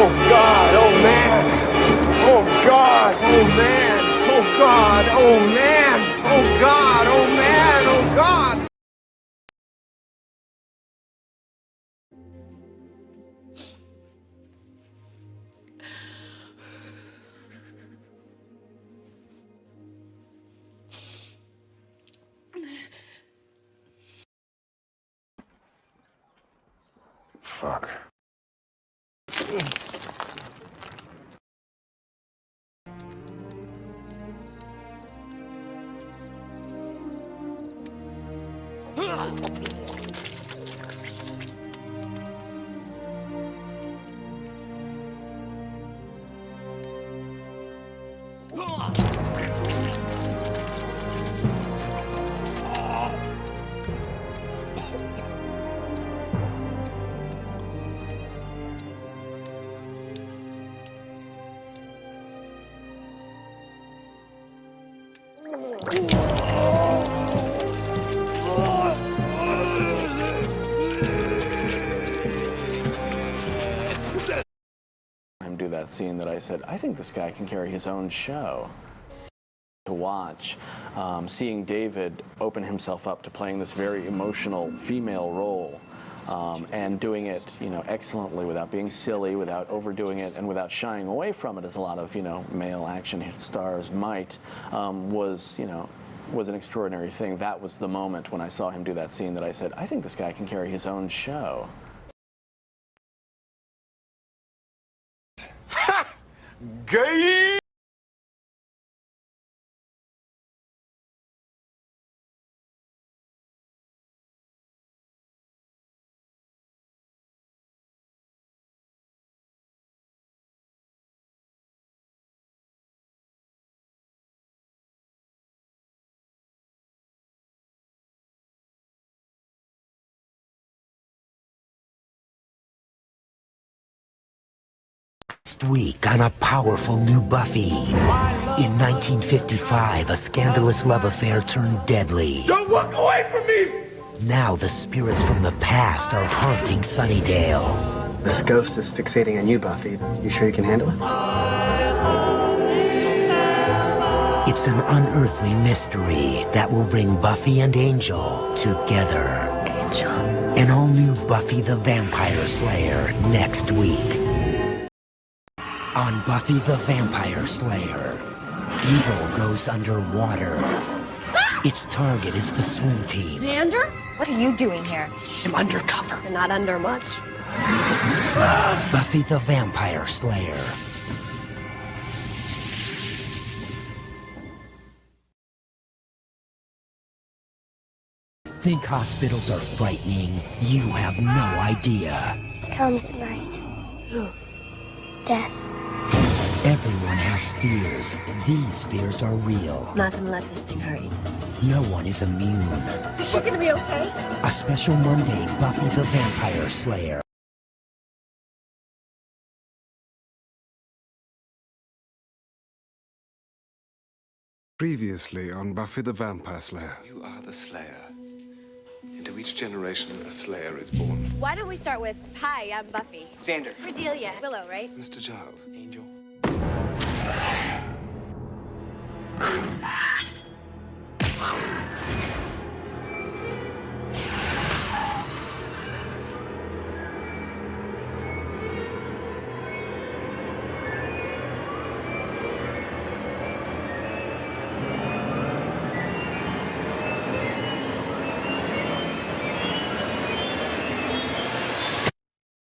Oh God, oh man. Oh God, oh man. Oh God, oh man. Oh God, oh man, oh God. Fuck. Do that scene that I said, I think this guy can carry his own show. To watch, seeing David open himself up to playing this very emotional female role, and doing it, excellently without being silly, without overdoing it, and without shying away from it, as a lot of, male action stars might, was an extraordinary thing. That was the moment when I saw him do that scene that I said, I think this guy can carry his own show. Gay! Week on a powerful new Buffy. In 1955, a scandalous love affair turned deadly. Don't look away from me! Now the spirits from the past are haunting Sunnydale. This ghost is fixating on you, Buffy. You sure you can handle it? It's an unearthly mystery that will bring Buffy and Angel together. Angel. An all-new Buffy the Vampire Slayer next week. On Buffy the Vampire Slayer, evil goes underwater. Its target is the swim team. Xander? What are you doing here? I'm undercover. You're not under much. Buffy the Vampire Slayer. Think hospitals are frightening? You have no idea. Comes at night. Death. Everyone has fears. These fears are real. Not gonna let this thing hurt you. No one is immune. Is she gonna be okay? A special Monday, Buffy the Vampire Slayer. Previously on Buffy the Vampire Slayer. You are the Slayer. Into each generation, a Slayer is born. Why don't we start with, hi, I'm Buffy. Xander. Cordelia. Willow, right? Mr. Giles. Angel.